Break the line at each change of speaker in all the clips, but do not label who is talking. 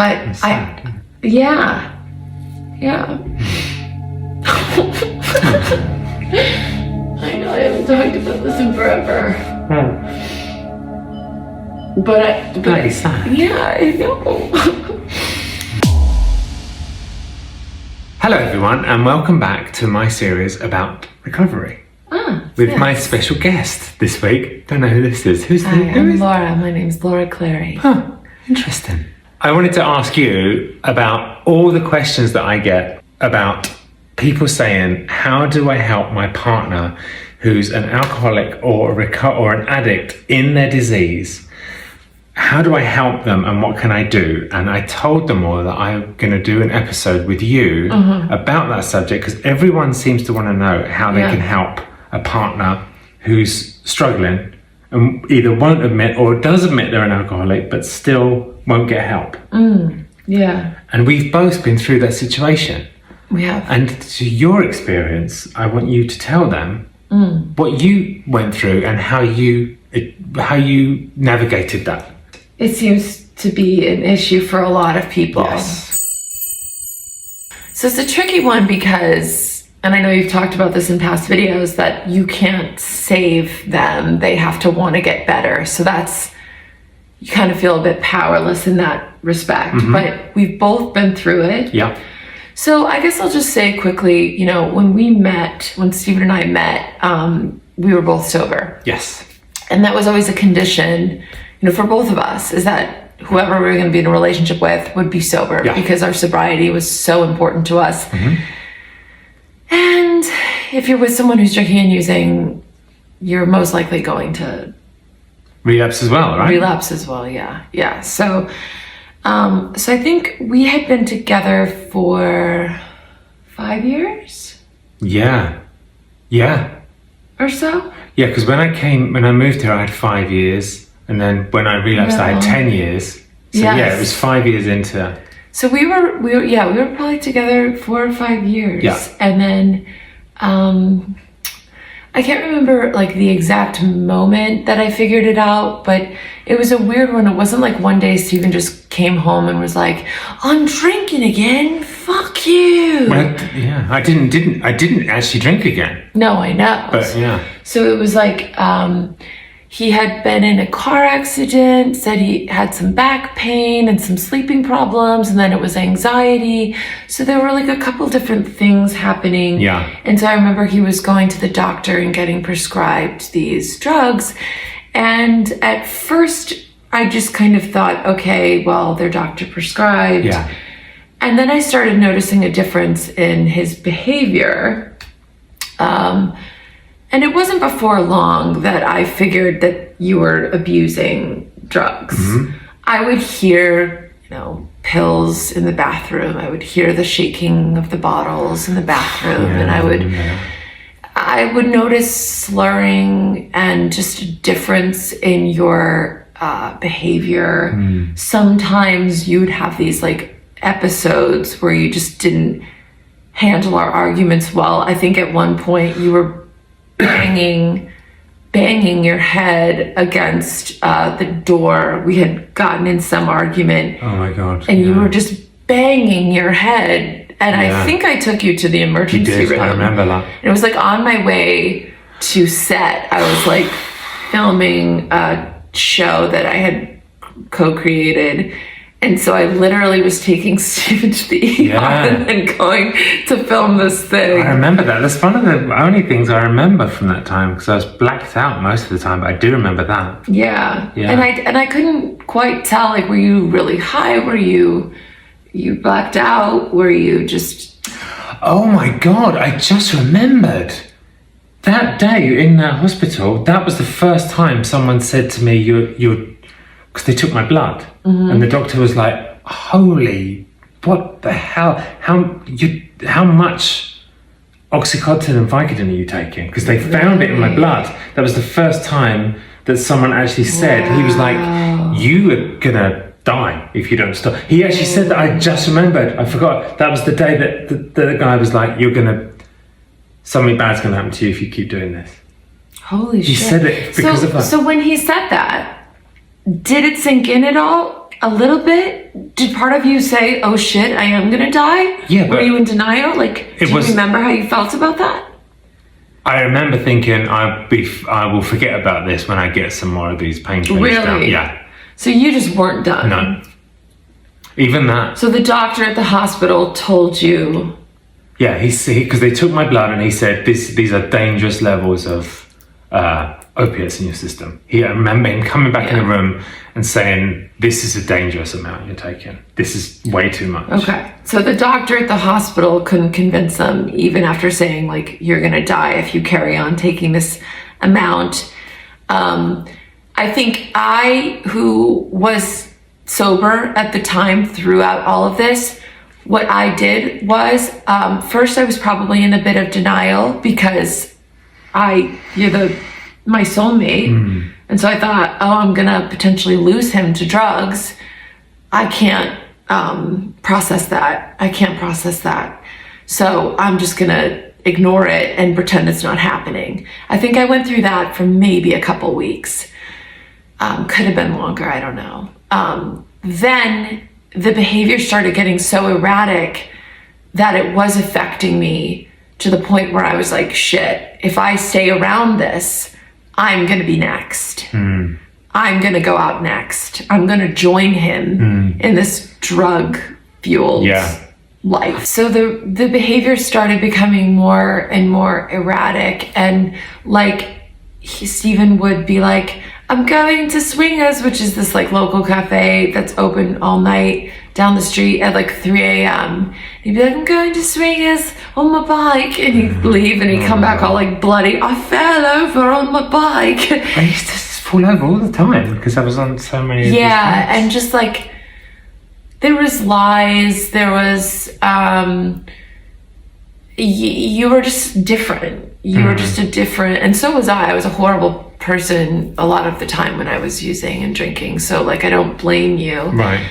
But yeah. I know I haven't talked about this in forever. But
Bloody sad.
Yeah, I know.
Hello everyone, and welcome back to my series about recovery. With my special guest this week. Don't know who this is.
I'm Laura. My name's Laura Clary.
Huh, interesting. I wanted to ask you about all the questions that I get about people saying, how do I help my partner who's an alcoholic or an addict in their disease? How do I help them and what can I do? And I told them all that I'm going to do an episode with you about that subject, because everyone seems to want to know how they can help a partner who's struggling and either won't admit or does admit they're an alcoholic but still won't get help.
Yeah.
And we've both been through that situation.
We have.
And to your experience, I want you to tell them what you went through and how you navigated that.
It seems to be an issue for a lot of people.
Yes.
So it's a tricky one because, and I know you've talked about this in past videos, that you can't save them. They have to want to get better. So you kind of feel a bit powerless in that respect. But we've both been through it.
Yeah.
So I guess I'll just say quickly, when Stephen and I met, we were both sober.
Yes.
And that was always a condition, for both of us, is that whoever we were going to be in a relationship with would be sober because our sobriety was so important to us. And if you're with someone who's drinking and using, you're most likely going to
relapse as well, right?
Relapse as well, yeah. So I think we had been together for 5 years?
Yeah.
Or so?
Yeah, because when I moved here, I had 5 years. And then when I relapsed, I had 10 years. So it was 5 years into...
So we were probably together 4 or 5 years.
Yeah.
And then, I can't remember like the exact moment that I figured it out, but it was a weird one. It wasn't like one day Stephen just came home and was like, I'm drinking again, fuck you.
Well, I didn't actually drink again.
No, I know.
But yeah.
So it was like, he had been in a car accident, said he had some back pain and some sleeping problems, and then it was anxiety. So there were like a couple different things happening.
Yeah.
And so I remember he was going to the doctor and getting prescribed these drugs. And at first I just kind of thought, okay, well, they're doctor prescribed.
Yeah.
And then I started noticing a difference in his behavior. And it wasn't before long that I figured that you were abusing drugs. I would hear, pills in the bathroom. I would hear the shaking of the bottles in the bathroom. And I would notice slurring and just a difference in your behavior. Sometimes you'd have these like episodes where you just didn't handle our arguments well. I think at one point you were banging your head against the door. We had gotten in some argument.
Oh my God.
And you were just banging your head. And I think I took you to the emergency room.
I remember that.
And it was like on my way to set, I was like filming a show that I had co-created. And so I literally was taking Stephen to the ER and then going to film this thing.
I remember that. That's one of the only things I remember from that time, because I was blacked out most of the time, but I do remember that.
Yeah. And I couldn't quite tell, like, were you really high? Were you blacked out? Were you just...
Oh my God, I just remembered. That day in that hospital, that was the first time someone said to me, you're because they took my blood, and the doctor was like, holy, what the hell, how much Oxycontin and Vicodin are you taking? Because they found it in my blood. That was the first time that someone actually said, he was like, you are gonna die if you don't stop. He actually said that. I just remembered, I forgot, that was the day that the guy was like, something bad's gonna happen to you if you keep doing this.
Holy shit.
He said it because of that.
So when he said that, did it sink in at all? a little bit. Did part of you say, oh shit, I am gonna die?
Yeah,
Were
but
you in denial? Like, do you remember how you felt about that?
I remember thinking, I will forget about this when I get some more of these painkillers down.
Really?
Yeah.
So you just weren't done?
No. Even that.
So the doctor at the hospital told you...
Yeah, because they took my blood and he said, these are dangerous levels of opiates in your system. I remember him coming back in the room and saying, this is a dangerous amount you're taking. This is way too much.
Okay. So the doctor at the hospital couldn't convince them, even after saying, like, you're going to die if you carry on taking this amount. I think who was sober at the time throughout all of this, what I did was, first I was probably in a bit of denial because you're my soulmate. And so I thought, oh, I'm gonna potentially lose him to drugs. I can't process that. I can't process that. So I'm just gonna ignore it and pretend it's not happening. I think I went through that for maybe a couple weeks. Could have been longer, I don't know. Then the behavior started getting so erratic that it was affecting me to the point where I was like, shit, if I stay around this, I'm going to be next. I'm going to go out next. I'm going to join him in this drug-fueled life. So the behavior started becoming more and more erratic. And like Stephen would be like, I'm going to Swingers, which is this like local cafe that's open all night down the street at like 3 a.m. He'd be like, I'm going to Swingers on my bike. And he'd leave and he'd come back all like bloody. I fell over on my bike.
I used to fall over all the time because I was on so many.
Yeah, and just like, there was lies. There was, you were just different. You were just and so was I. I was a horrible person a lot of the time when I was using and drinking. So like, I don't blame you.
Right.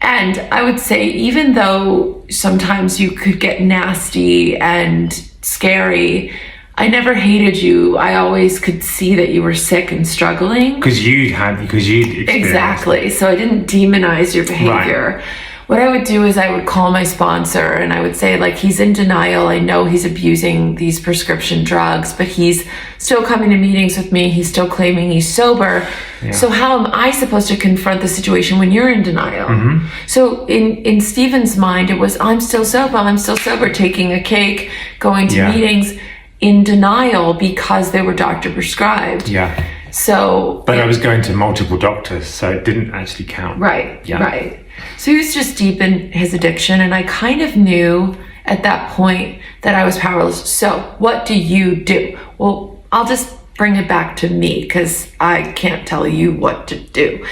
And I would say, even though sometimes you could get nasty and scary, I never hated you. I always could see that you were sick and struggling. Because you'd
experienced.
Exactly. So I didn't demonize your behavior. Right. What I would do is I would call my sponsor and I would say, like, he's in denial. I know he's abusing these prescription drugs, but he's still coming to meetings with me. He's still claiming he's sober. Yeah. So how am I supposed to confront the situation when you're in denial? So in Stephen's mind, it was, I'm still sober, taking a cake, going to meetings in denial because they were doctor prescribed.
Yeah.
So,
but I was going to multiple doctors, so it didn't actually count.
Right. Yeah. Right. So he was just deep in his addiction, and I kind of knew at that point that I was powerless. So what do you do? Well, I'll just bring it back to me because I can't tell you what to do.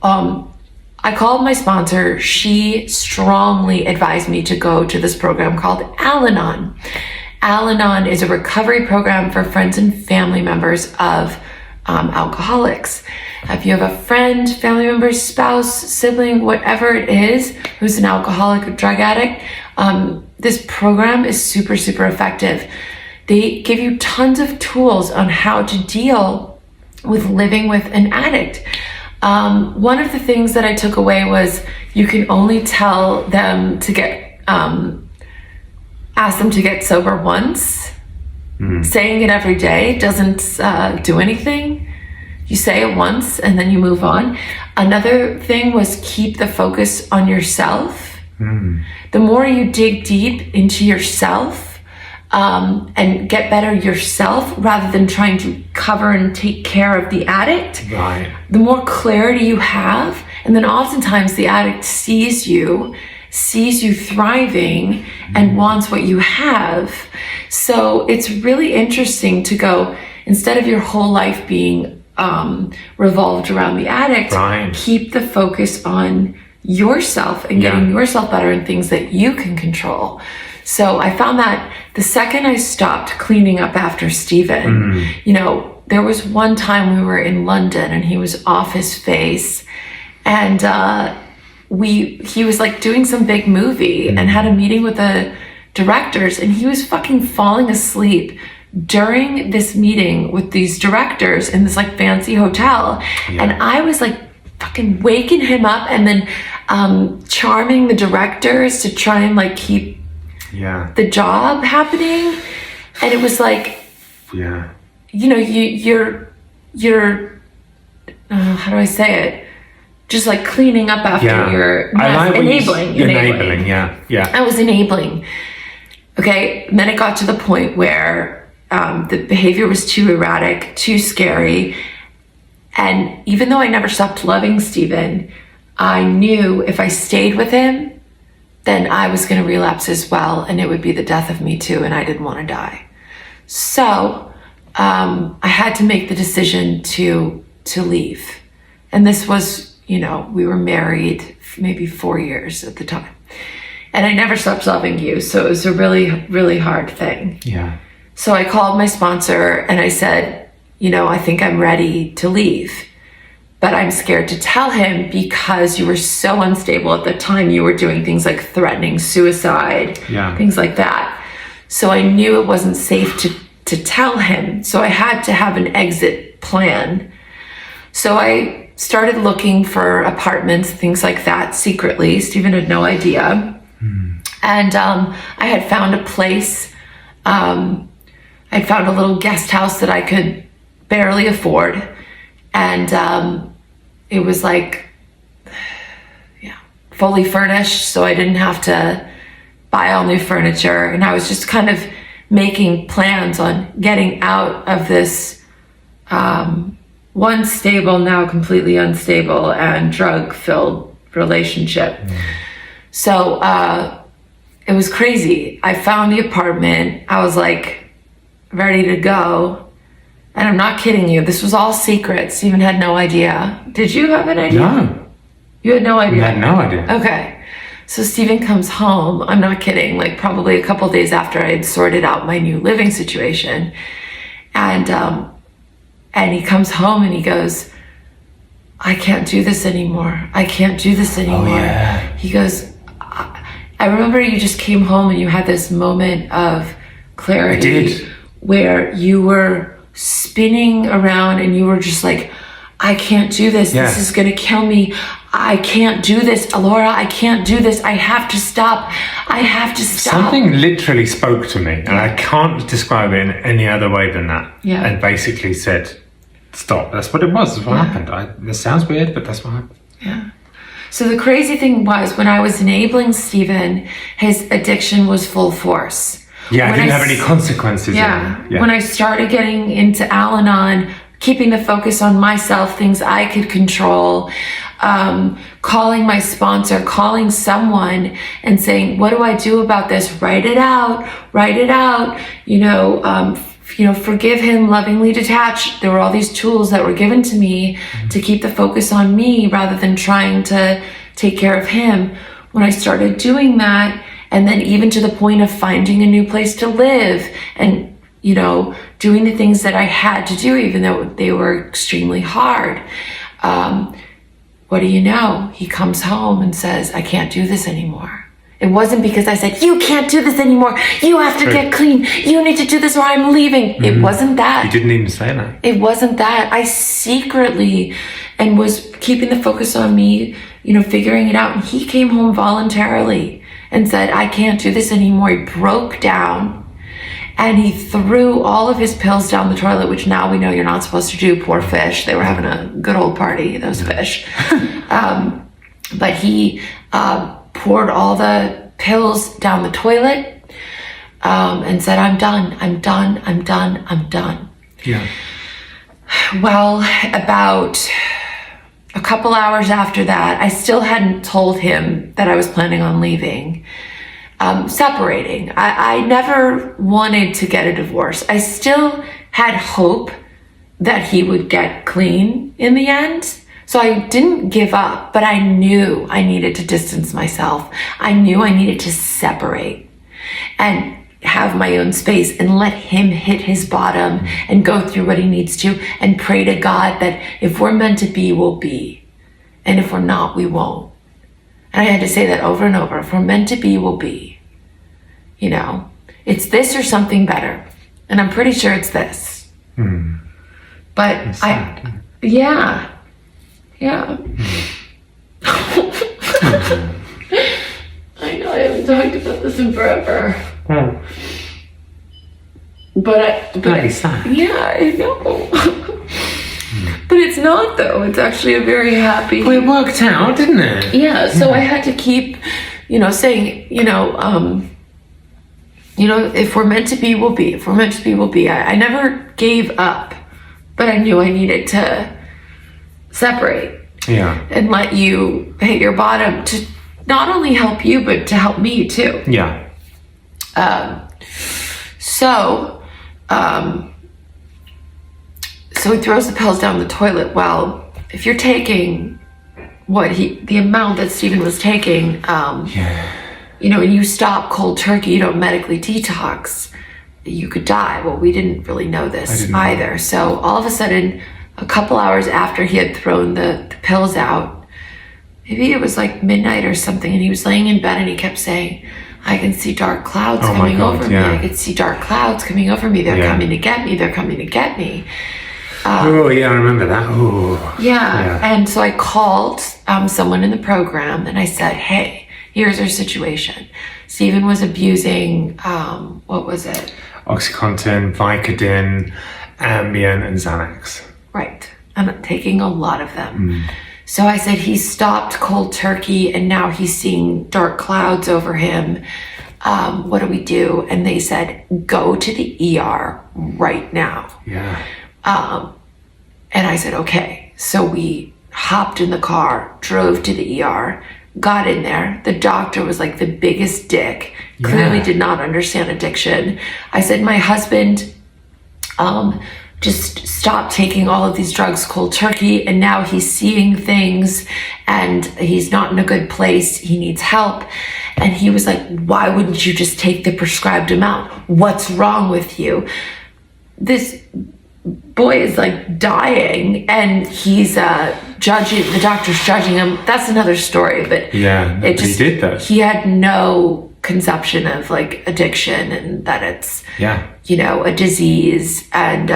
I called my sponsor. She strongly advised me to go to this program called Al-Anon. Al-Anon is a recovery program for friends and family members of alcoholics. If you have a friend, family member, spouse, sibling, whatever it is, who's an alcoholic or drug addict, this program is super, super effective. They give you tons of tools on how to deal with living with an addict. One of the things that I took away was you can only tell them to get, ask them to get sober once. Saying it every day doesn't do anything. You say it once and then you move on. Another thing was keep the focus on yourself. The more you dig deep into yourself and get better yourself rather than trying to cover and take care of the addict, the more clarity you have. And then oftentimes the addict sees you thriving and wants what you have. So it's really interesting to go, instead of your whole life being revolved around the addict, keep the focus on yourself and getting yourself better in things that you can control. So I found that the second I stopped cleaning up after Stephen, there was one time we were in London and he was off his face, and he was like doing some big movie and had a meeting with the directors, and he was fucking falling asleep during this meeting with these directors in this like fancy hotel. And I was like fucking waking him up and then charming the directors to try and like keep the job happening. And it was like, you know, you're how do I say it? Just like cleaning up after your enabling. I was enabling. Okay, and then it got to the point where the behavior was too erratic, too scary. And even though I never stopped loving Stephen, I knew if I stayed with him, then I was going to relapse as well, and it would be the death of me too, and I didn't want to die. So I had to make the decision to leave. And this was, you know, we were married maybe 4 years at the time. And I never stopped loving you, so it was a really, really hard thing.
Yeah.
So I called my sponsor and I said, you know, I think I'm ready to leave. But I'm scared to tell him because you were so unstable at the time. You were doing things like threatening suicide, things like that. So I knew it wasn't safe to tell him. So I had to have an exit plan. So I started looking for apartments, things like that, secretly. Stephen had no idea. And I had found a place. I'd found a little guest house that I could barely afford. And it was like, fully furnished, so I didn't have to buy all new furniture. And I was just kind of making plans on getting out of this once stable, now completely unstable and drug-filled relationship. So it was crazy. I found the apartment. I was like ready to go. And I'm not kidding you. This was all secret. Stephen had no idea. Did you have an idea?
No.
You had no idea?
I had no idea.
Okay. So Stephen comes home. I'm not kidding. Like probably a couple days after I had sorted out my new living situation. And he comes home and he goes, I can't do this anymore. I can't do this anymore.
Oh, yeah.
He goes, I remember you just came home and you had this moment of clarity.
I did.
Where you were spinning around and you were just like, I can't do this.
Yeah.
This is going to kill me. I can't do this. Laura, I can't do this. I have to stop. I have to stop.
Something literally spoke to me, and I can't describe it in any other way than that.
Yeah.
And basically said, stop. That's what it was. That's what happened. This sounds weird, but that's what happened.
Yeah. So the crazy thing was when I was enabling Stephen, his addiction was full force.
Yeah,
When
I didn't
I
have any
s-
consequences.
Yeah. When I started getting into Al-Anon, keeping the focus on myself, things I could control, calling my sponsor, calling someone and saying, what do I do about this? Write it out, forgive him, lovingly detach. There were all these tools that were given to me to keep the focus on me rather than trying to take care of him. When I started doing that, and then even to the point of finding a new place to live and, doing the things that I had to do, even though they were extremely hard. What do you know? He comes home and says, I can't do this anymore. It wasn't because I said, you can't do this anymore. You have to get clean. You need to do this or I'm leaving. It wasn't that.
You didn't even say that.
It wasn't that. I secretly and was keeping the focus on me, figuring it out. And he came home voluntarily and said, I can't do this anymore. He broke down and he threw all of his pills down the toilet, which now we know you're not supposed to do. Poor fish. They were having a good old party, those fish. But he poured all the pills down the toilet and said, I'm done.
Yeah.
Well, about a couple hours after that, I still hadn't told him that I was planning on leaving, separating. I never wanted to get a divorce. I still had hope that he would get clean in the end. So I didn't give up, but I knew I needed to distance myself. I knew I needed to separate and have my own space and let him hit his bottom and go through what he needs to and pray to God that if we're meant to be, we'll be. And if we're not, we won't. And I had to say that over and over. If we're meant to be, we'll be. It's this or something better. And I'm pretty sure it's this. But
It's sad,
yeah. Yeah. I know I haven't talked about this in forever. But
Bloody sad.
Yeah, I know. But it's not though. It's actually a very happy.
Well, it worked out, didn't it?
Yeah. So I had to keep, saying, if we're meant to be, we'll be. If we're meant to be, we'll be. I never gave up, but I knew I needed to separate.
Yeah.
And let you hit your bottom to not only help you, but to help me too.
Yeah.
So he throws the pills down the toilet. Well, if you're taking the amount that Stephen was taking, and you stop cold turkey, you don't medically detox, you could die. Well, we didn't really know this either. So all of a sudden, a couple hours after he had thrown the pills out, maybe it was like midnight or something, and he was laying in bed and he kept saying, I can see dark clouds coming over me. I can see dark clouds coming over me. They're coming to get me. They're coming to get me.
I remember that. Oh.
Yeah. And so I called someone in the program and I said, hey, here's our situation. Stephen was abusing, what was it?
Oxycontin, Vicodin, Ambien, and Xanax.
Right. I'm taking a lot of them. So I said, he stopped cold turkey and now he's seeing dark clouds over him. What do we do? And they said, go to the ER right now.
Yeah.
And I said, okay. So we hopped in the car, drove to the ER, got in there. The doctor was like the biggest dick, clearly did not understand addiction. I said, my husband just stopped taking all of these drugs cold turkey, and now he's seeing things and he's not in a good place. He needs help. And he was like, why wouldn't you just take the prescribed amount? What's wrong with you? This boy is like dying and he's the doctor's judging him. That's another story, but
he did that.
He had no conception of like addiction and that it's a disease, and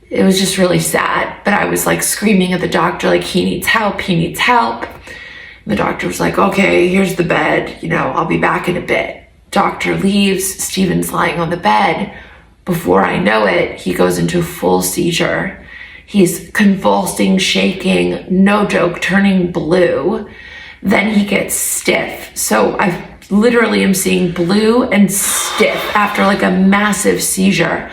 it was just really sad. But I was like screaming at the doctor, like, he needs help. And the doctor was like, okay, here's the bed, I'll be back in a bit. Doctor leaves, Stephen's lying on the bed. Before I know it, he goes into a full seizure. He's convulsing, shaking, no joke, turning blue. Then he gets stiff. So I literally am seeing blue and stiff after like a massive seizure.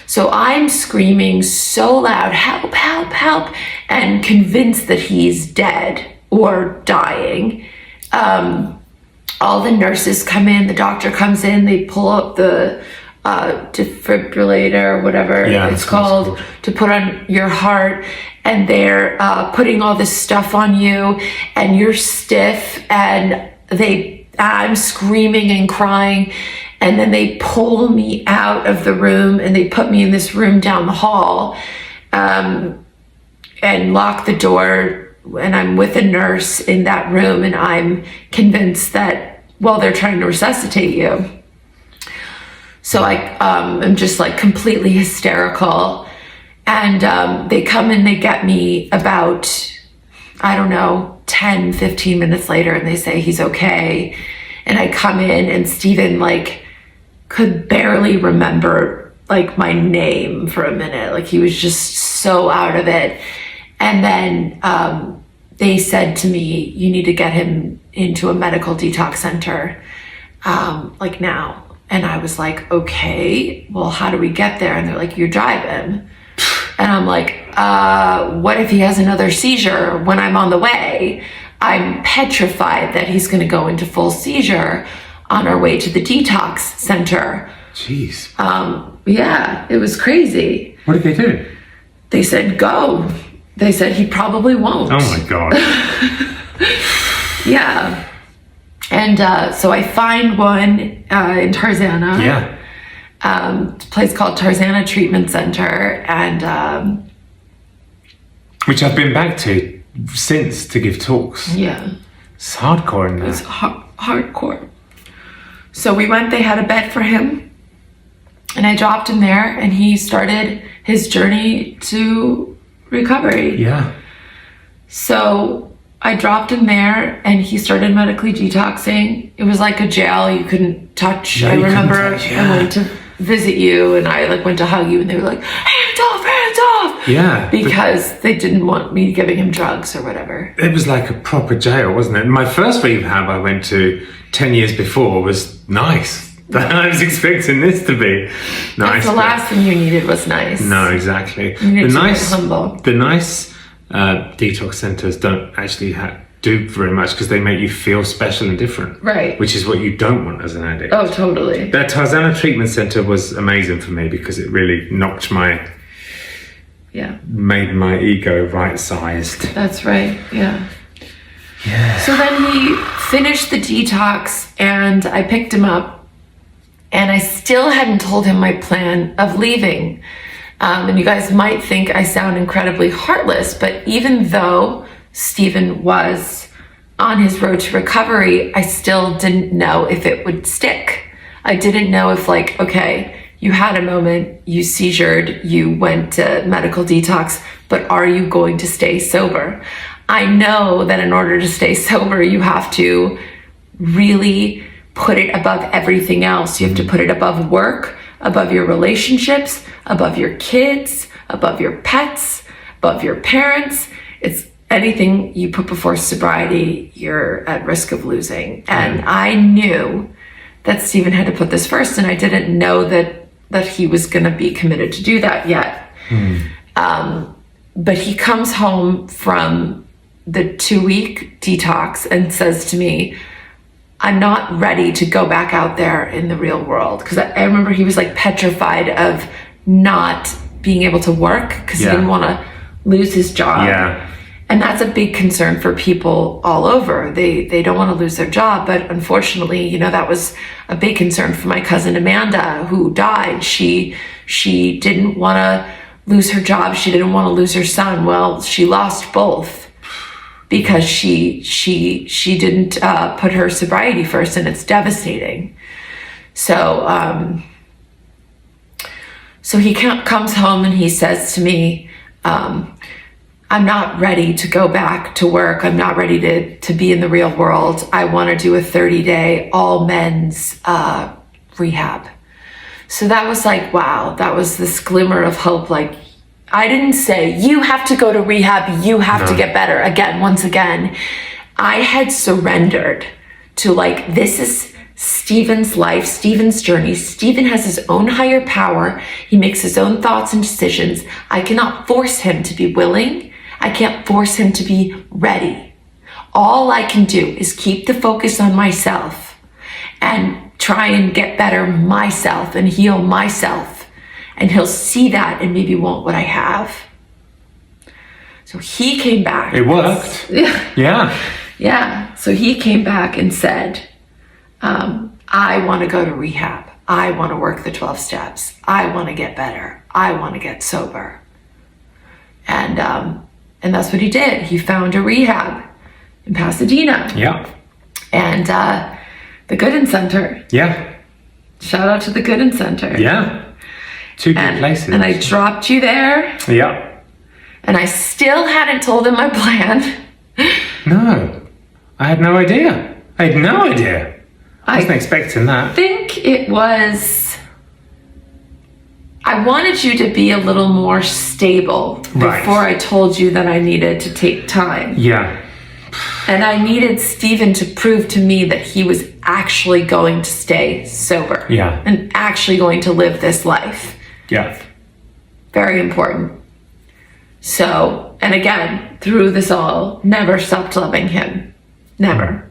So I'm screaming so loud, help, help, help, and convinced that he's dead or dying. All the nurses come in, the doctor comes in, they pull up the defibrillator, whatever it's called, to put on your heart, and they're putting all this stuff on you, and you're stiff, and I'm screaming and crying, and then they pull me out of the room and they put me in this room down the hall, and lock the door, and I'm with a nurse in that room, and I'm convinced that, they're trying to resuscitate you. So I am just like completely hysterical, and they come and they get me about, 10, 15 minutes later, and they say he's okay. And I come in and Stephen like could barely remember like my name for a minute. Like he was just so out of it. And then they said to me, you need to get him into a medical detox center like now. And I was like, okay, well, how do we get there? And they're like, you drive him. And I'm like, what if he has another seizure when I'm on the way? I'm petrified that he's going to go into full seizure on our way to the detox center.
Jeez.
Yeah, it was crazy.
What did they do?
They said, go. They said he probably won't.
Oh my God.
Yeah. And so I find one in Tarzana.
Yeah.
A place called Tarzana Treatment Center, and
which I've been back to since to give talks.
Yeah.
It's hardcore in there.
It's hardcore. So we went, they had a bed for him, and I dropped him there, and he started his journey to recovery.
Yeah.
So I dropped him there and he started medically detoxing. It was like a jail you couldn't touch.
Yeah,
I
you couldn't
remember
touch, yeah.
I went to visit you and I like went to hug you and they were like, hands off,
Yeah.
because they didn't want me giving him drugs or whatever.
It was like a proper jail, wasn't it? My first rehab I went to 10 years before was nice. I was expecting this to be nice.
The last thing you needed was nice.
No, exactly.
You needed to get humble.
The nice detox centers don't actually do very much because they make you feel special and different.
Right.
Which is what you don't want as an addict.
Oh, totally.
That Tarzana treatment center was amazing for me because it really knocked made my ego right-sized.
That's right, yeah.
Yeah.
So then he finished the detox and I picked him up and I still hadn't told him my plan of leaving. And you guys might think I sound incredibly heartless, but even though Stephen was on his road to recovery, I still didn't know if it would stick. I didn't know if okay, you had a moment, you seizured, you went to medical detox, but are you going to stay sober? I know that in order to stay sober, you have to really put it above everything else. You have to put it above work, above your relationships, above your kids, above your pets, above your parents. It's anything you put before sobriety, you're at risk of losing. And I knew that Stephen had to put this first, and I didn't know that he was going to be committed to do that yet. But he comes home from the 2-week detox and says to me, I'm not ready to go back out there in the real world. Because I remember he was petrified of not being able to work because he didn't want to lose his job.
Yeah.
And that's a big concern for people all over. They don't want to lose their job, but unfortunately, that was a big concern for my cousin Amanda, who died. She didn't want to lose her job. She didn't want to lose her son. Well, she lost both because she didn't put her sobriety first, and it's devastating. So he comes home and he says to me, I'm not ready to go back to work. I'm not ready to be in the real world. I want to do a 30-day all men's rehab. So that was wow, that was this glimmer of hope. I didn't say, you have to go to rehab, you have to get better. Once again, I had surrendered to this is Stephen's life, Stephen's journey. Stephen has his own higher power. He makes his own thoughts and decisions. I cannot force him to be willing. I can't force him to be ready. All I can do is keep the focus on myself and try and get better myself and heal myself. And he'll see that and maybe want what I have. So he came back.
It worked. Yeah.
So he came back and said, I want to go to rehab. I want to work the 12 steps. I want to get better. I want to get sober. And that's what he did. He found a rehab in Pasadena.
Yeah.
And the Gooden Center.
Yeah.
Shout out to the Gooden Center.
Yeah. Two good places.
And I dropped you there.
Yeah.
And I still hadn't told him my plan.
No. I had no idea. I wasn't expecting that.
I think it was... I wanted you to be a little more stable before I told you that I needed to take time.
Yeah.
And I needed Stephen to prove to me that he was actually going to stay sober.
Yeah.
And actually going to live this life.
Yeah.
Very important. So, and again, through this all, never stopped loving him. Never.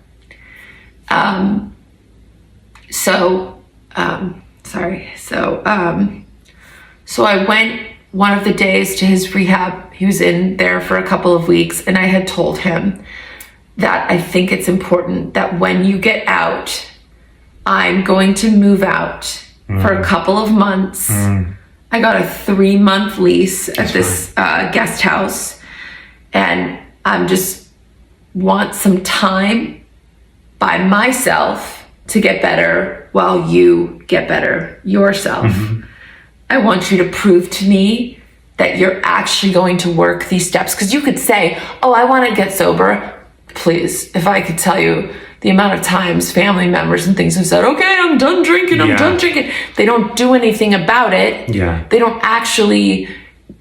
So I went one of the days to his rehab. He was in there for a couple of weeks, and I had told him that I think it's important that when you get out, I'm going to move out for a couple of months. I got a 3-month lease at this guest house, and I'm just want some time by myself to get better while you get better yourself. I want you to prove to me that you're actually going to work these steps. Because you could say, oh, I want to get sober. Please, if I could tell you the amount of times family members and things have said, okay, I'm done drinking, I'm done drinking. They don't do anything about it.
Yeah.
They don't actually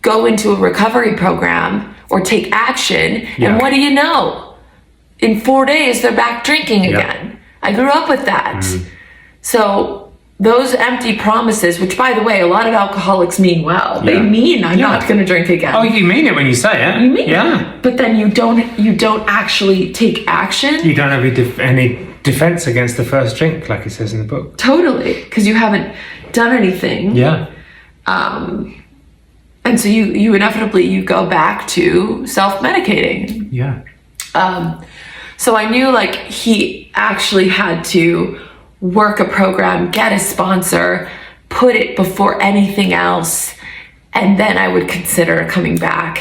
go into a recovery program or take action.
Yeah.
And what do you know? In 4 days, they're back drinking again. I grew up with that. So those empty promises, which by the way, a lot of alcoholics mean well. They mean I'm not going to drink again.
Oh, you mean it when you say it.
You mean it. But then you don't actually take action.
You don't have any defense against the first drink, like it says in the book.
Totally, because you haven't done anything.
Yeah.
And so you inevitably go back to self-medicating.
Yeah.
So I knew like he actually had to work a program, get a sponsor, put it before anything else, and then I would consider coming back.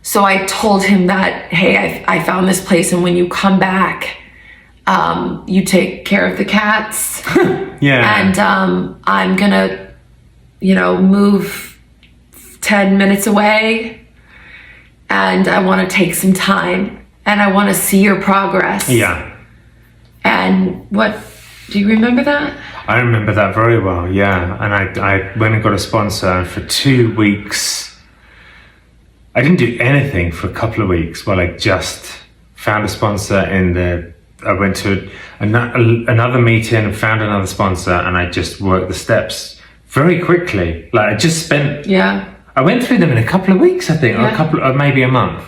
So I told him that, hey, I found this place, and when you come back, you take care of the cats. And I'm gonna, move 10 minutes away, and I want to take some time, and I want to see your progress.
Yeah.
And do you remember that?
I remember that very well, yeah. And I went and got a sponsor, and for 2 weeks, I didn't do anything for a couple of weeks while I just found a sponsor I went to another meeting and found another sponsor, and I just worked the steps very quickly. Like I just spent, I went through them in a couple of weeks, I think, or maybe a month.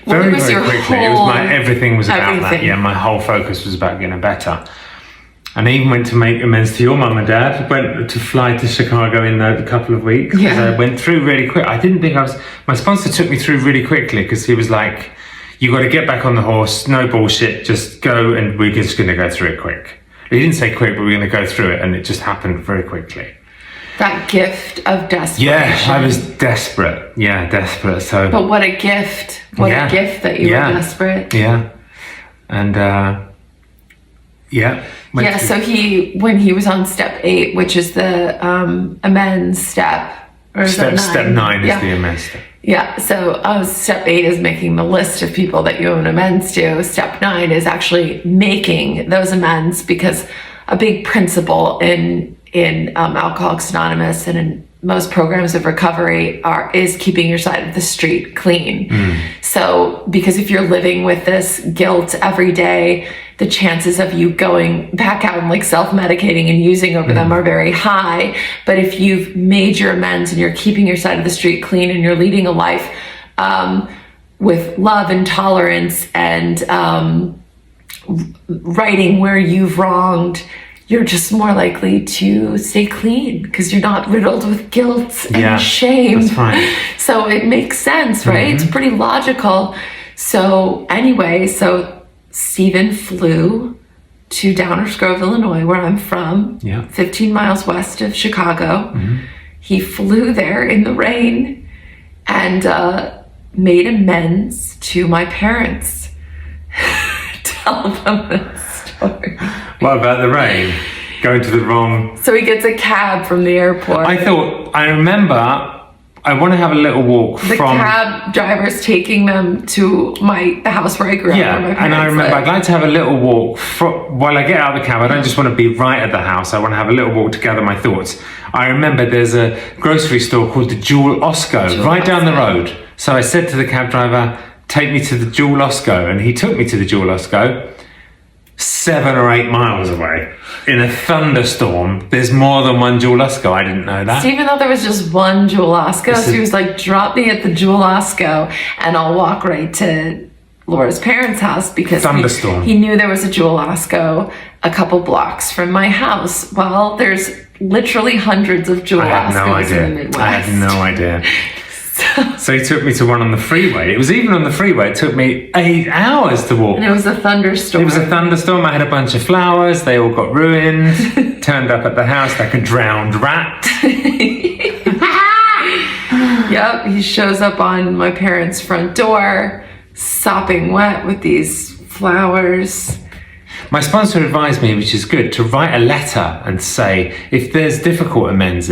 Very quickly. It was everything was about that. Yeah, my whole focus was about getting better. And I even went to make amends to your mum and dad. Went to fly to Chicago in a couple of weeks. Because I went through really quick. I didn't think my sponsor took me through really quickly because he was like, you got to get back on the horse, no bullshit, just go, and we're just going to go through it quick. He didn't say quick, but we're going to go through it, and it just happened very quickly.
That gift of desperation.
Yeah, I was desperate. Yeah, desperate. So.
But what a gift! What a gift that you were desperate.
Yeah, and
So when he was on step 8, which is the amends step, or
step 9 is the amends step.
Yeah, so step 8 is making the list of people that you owe an amends to. Step 9 is actually making those amends, because a big principle in Alcoholics Anonymous and in most programs of recovery is keeping your side of the street clean. So, because if you're living with this guilt every day, the chances of you going back out and like self-medicating and using over them are very high. But if you've made your amends and you're keeping your side of the street clean and you're leading a life with love and tolerance and righting where you've wronged, you're just more likely to stay clean because you're not riddled with guilt and shame.
That's right.
So it makes sense, right? It's pretty logical. So anyway, Stephen flew to Downers Grove, Illinois, where I'm from, 15 miles west of Chicago. He flew there in the rain and made amends to my parents. Tell them this story.
What about the rain? Going to the wrong...
So he gets a cab from the airport.
I remember, I want to have a little walk
the cab driver's taking them to the house where I grew up.
Yeah, and I remember I'd like to have a little walk while I get out of the cab. I don't just want to be right at the house. I want to have a little walk to gather my thoughts. I remember there's a grocery store called the Jewel Osco right down the road. So I said to the cab driver, take me to the Jewel Osco. And he took me to the Jewel Osco. 7 or 8 miles away in a thunderstorm. There's more than one Jewel Osco. I didn't know that.
Stephen thought there was just one Jewel Osco, so he was like, drop me at the Jewel Osco and I'll walk right to Laura's parents' house, because he knew there was a Jewel Osco a couple blocks from my house. Well, there's literally hundreds of Jewel Oscos in the Midwest.
I had no idea. So he took me to one on the freeway. It was even on the freeway. It took me 8 hours to walk.
And it was a thunderstorm.
It was a thunderstorm. I had a bunch of flowers. They all got ruined. Turned up at the house like a drowned rat.
Yep, he shows up on my parents' front door, sopping wet with these flowers.
My sponsor advised me, which is good, to write a letter and say, if there's difficult amends,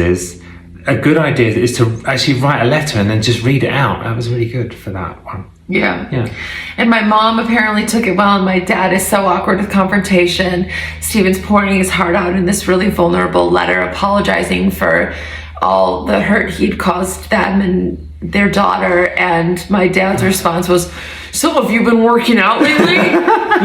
a good idea is to actually write a letter and then just read it out. That was really good for that one.
Yeah.
Yeah.
And my mom apparently took it well, and my dad is so awkward with confrontation. Stephen's pouring his heart out in this really vulnerable letter, apologizing for all the hurt he'd caused them and their daughter. And my dad's response was, so have you been working out lately?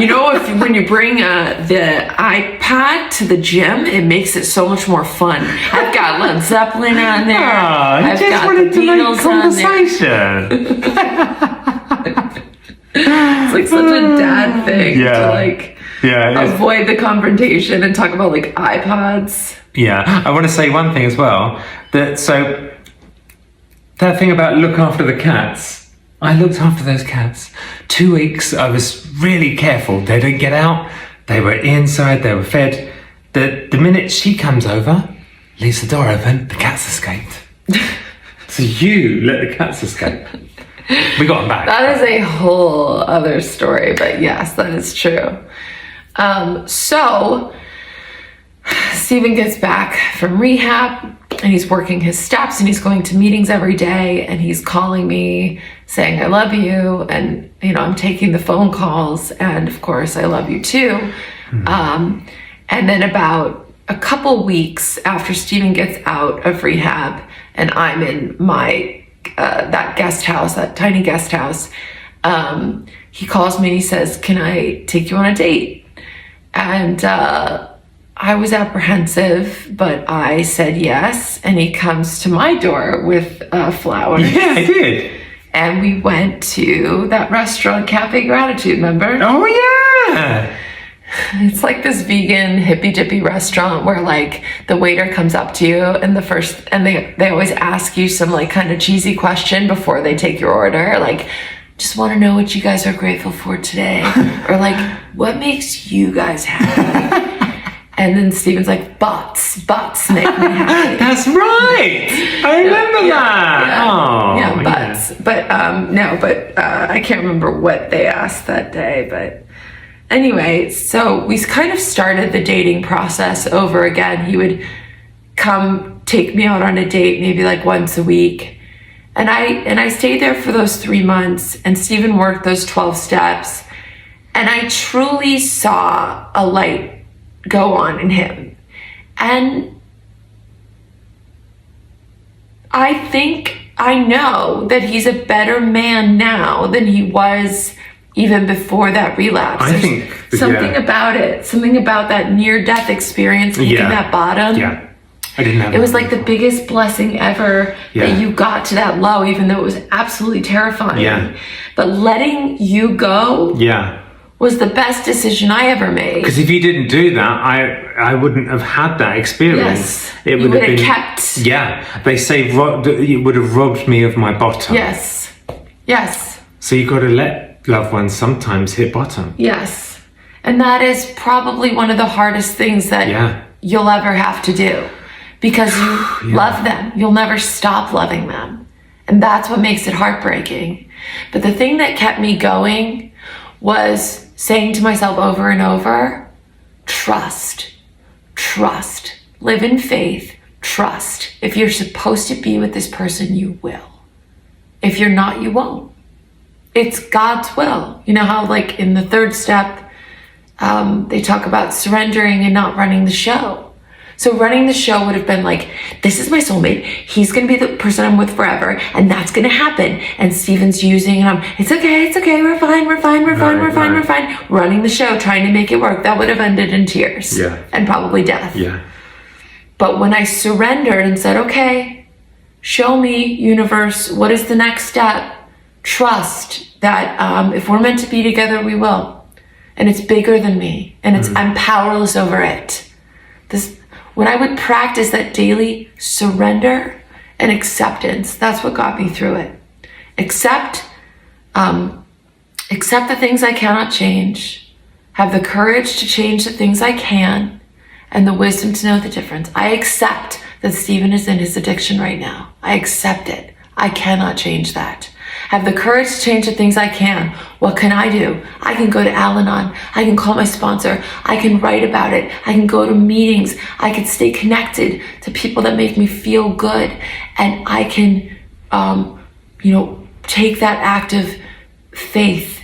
You know, when you bring the iPad to the gym, it makes it so much more fun. I've got Led Zeppelin on there. I've
just wanted to make conversation.
It's like such a dad thing to avoid the confrontation and talk about like iPods.
Yeah, I want to say one thing as well. That thing about look after the cats. I looked after those cats. 2 weeks, I was really careful. They didn't get out. They were inside. They were fed. The minute she comes over, leaves the door open, the cats escaped. So you let the cats escape. We got them back.
That is a whole other story, but yes, that is true. So Stephen gets back from rehab and he's working his steps and he's going to meetings every day and he's calling me saying, I love you. And, you know, I'm taking the phone calls and of course I love you too. Mm-hmm. And then about a couple weeks after Stephen gets out of rehab and I'm in my, that guest house, that tiny guest house, he calls me and he says, can I take you on a date? And, I was apprehensive, but I said yes, and he comes to my door with flowers.
Yeah, I did.
And we went to that restaurant, Cafe Gratitude, remember?
Oh, yeah!
It's like this vegan, hippy-dippy restaurant where, like, the waiter comes up to you and they always ask you some, like, kind of cheesy question before they take your order, like, just want to know what you guys are grateful for today, or, like, what makes you guys happy? And then Stephen's like, butts make me happy.
That's right. I remember that.
Yeah, butts. Yeah. But I can't remember what they asked that day. But anyway, so we kind of started the dating process over again. He would come take me out on a date maybe like once a week. And I stayed there for those 3 months and Stephen worked those 12 steps. And I truly saw a light go on in him. And I know that he's a better man now than he was even before that relapse.
I think
something about it, something about that near-death experience, hitting that bottom.
Yeah, I didn't have
it was like the biggest blessing ever that you got to that low, even though it was absolutely terrifying.
Yeah.
But letting you go was the best decision I ever made.
Because if you didn't do that, I wouldn't have had that experience.
Yes.
It would have been kept. Yeah, they say it would have robbed me of my bottom.
Yes.
So you got to let loved ones sometimes hit bottom.
Yes, and that is probably one of the hardest things that you'll ever have to do, because you love them. You'll never stop loving them, and that's what makes it heartbreaking. But the thing that kept me going was saying to myself over and over, trust, live in faith, trust. If you're supposed to be with this person, you will. If you're not, you won't. It's God's will. You know how like in the third step, they talk about surrendering and not running the show. So running the show would have been like, this is my soulmate. He's going to be the person I'm with forever. And that's going to happen. And Stephen's using, and it's okay. We're fine. Running the show, trying to make it work. That would have ended in tears.
Yeah.
And probably death.
Yeah.
But when I surrendered and said, okay, show me, universe, what is the next step? Trust that if we're meant to be together, we will. And it's bigger than me. And I'm powerless over it. When I would practice that daily surrender and acceptance, that's what got me through it. Accept the things I cannot change, have the courage to change the things I can, and the wisdom to know the difference. I accept that Stephen is in his addiction right now. I accept it. I cannot change that. have the courage to change the things I can. What can I do? I can go to Al-Anon. I can call my sponsor. I can write about it. I can go to meetings. I can stay connected to people that make me feel good. And I can, take that act of faith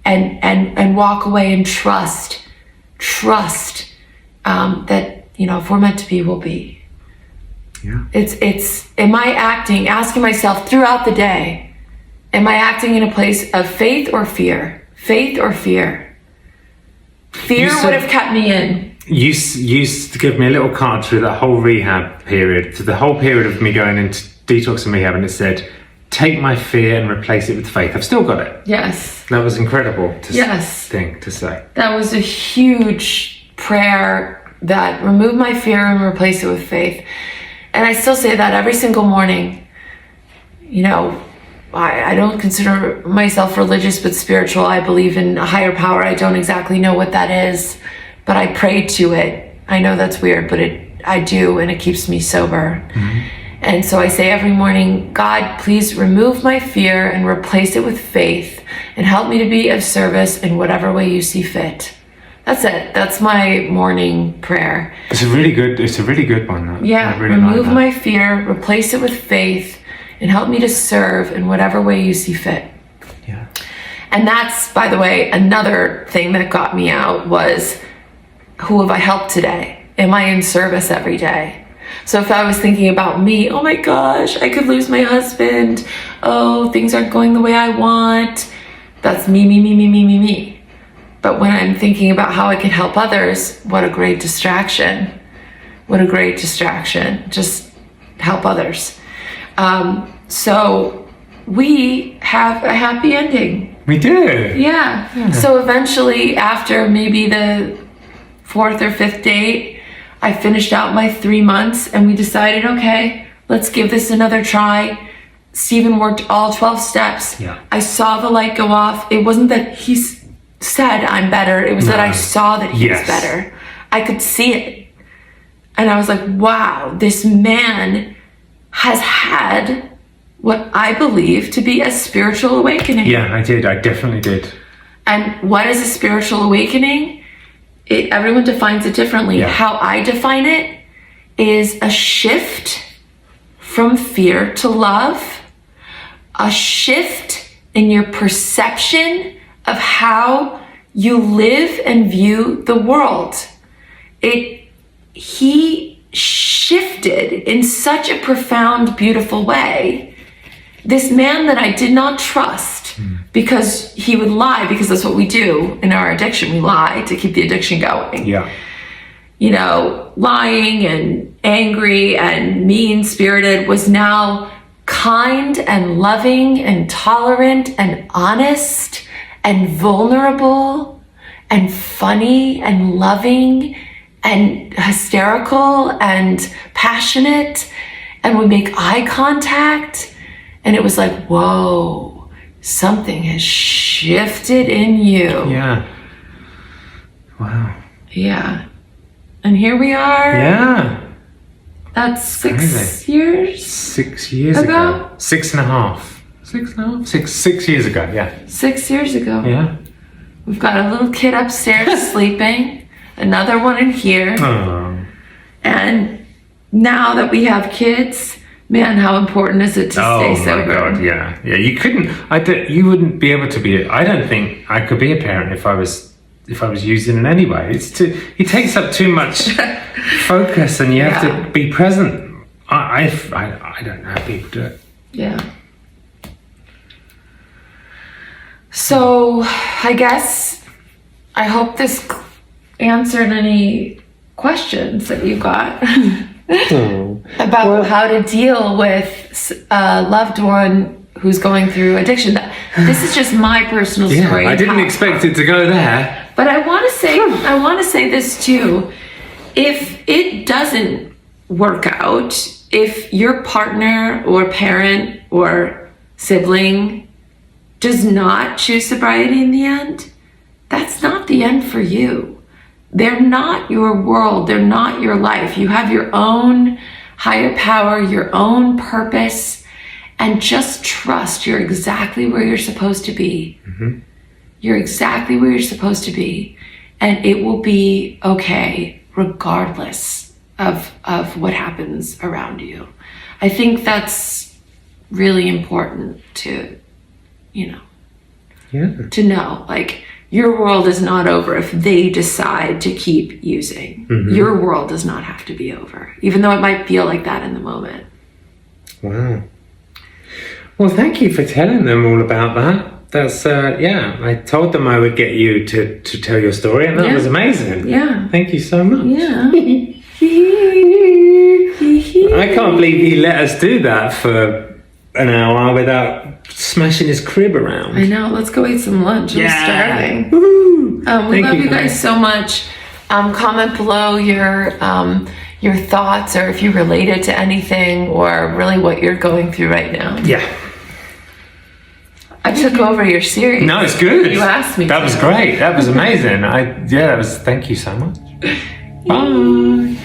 and walk away and trust that, if we're meant to be, we'll be.
Yeah.
Am I asking myself throughout the day, am I acting in a place of faith or fear? Faith or fear? Fear would have kept me in.
You used to give me a little card through the whole rehab period, through the whole period of me going into detox and rehab, and it said, take my fear and replace it with faith. I've still got it.
Yes.
That was incredible
thing
to say.
That was a huge prayer that removed my fear and replaced it with faith. And I still say that every single morning. I don't consider myself religious but spiritual. I believe in a higher power. I don't exactly know what that is, but I pray to it. I know that's weird, but I do, and it keeps me sober. Mm-hmm. And so I say every morning, God, please remove my fear and replace it with faith and help me to be of service in whatever way you see fit. That's it. That's my morning prayer.
It's a really good one.
Yeah.
I really
remove
like that.
my fear, replace it with faith, and help me to serve in whatever way you see fit.
Yeah.
And that's, by the way, another thing that got me out was, who have I helped today? Am I in service every day? So if I was thinking about me, oh my gosh, I could lose my husband. Oh, things aren't going the way I want. That's me. But when I'm thinking about how I can help others, what a great distraction. Just help others. So we have a happy ending.
We do.
Yeah. So eventually, after maybe the 4th or 5th date, I finished out my 3 months and we decided, okay, let's give this another try. Stephen worked all 12 steps.
Yeah.
I saw the light go off. It wasn't that he said I'm better. It was that I saw that he was better. I could see it. And I was like, wow, this man has had what I believe to be a spiritual awakening.
Yeah, I did. I definitely did.
And what is a spiritual awakening? Everyone defines it differently.
Yeah.
How I define it is a shift from fear to love, a shift in your perception of how you live and view the world. He shifted in such a profound, beautiful way. This man that I did not trust, because he would lie, because that's what we do in our addiction. We lie to keep the addiction going.
Yeah.
Lying and angry and mean-spirited was now kind and loving and tolerant and honest and vulnerable and funny and loving and hysterical and passionate, and would make eye contact. And it was like, whoa, something has shifted in you.
Yeah. Wow.
Yeah. And here we are.
Yeah.
That's 6
crazy.
years?
6 years ago. 6.5. 6.5? 6 years ago, yeah.
6 years ago.
Yeah.
We've got a little kid upstairs sleeping, another one in here.
Oh.
And now that we have kids, man, how important is it to stay sober?
Oh my God, yeah. You wouldn't be able to be, I don't think I could be a parent if I was using in any way. It takes up too much focus, and you have to be present. I don't know how people do it.
Yeah. So I guess I hope this answered any questions that you got about how to deal with a loved one who's going through addiction. This is just my personal story.
I didn't expect it to go there.
But I want to say this too. If it doesn't work out, if your partner or parent or sibling does not choose sobriety in the end, that's not the end for you. They're not your world. They're not your life. You have your own higher power, your own purpose, and just trust you're exactly where you're supposed to be. You're exactly where you're supposed to be, and it will be okay regardless of what happens around you. I think that's really important to, to know. Like, your world is not over if they decide to keep using. Your world does not have to be over, even though it might feel like that in the moment.
Wow. Well, thank you for telling them all about that. That's, I told them I would get you to tell your story, and that was amazing.
Yeah.
Thank you so much.
Yeah.
I can't believe he let us do that for an hour without smashing his crib around.
I know. Let's go eat some lunch. I'm starving.
Woo-hoo.
We love you guys so much. Comment below your thoughts, or if you related to anything, or really what you're going through right now.
Yeah.
I took over your series.
No, it's good.
You asked me.
That was great. That was amazing. Thank you so much. Bye.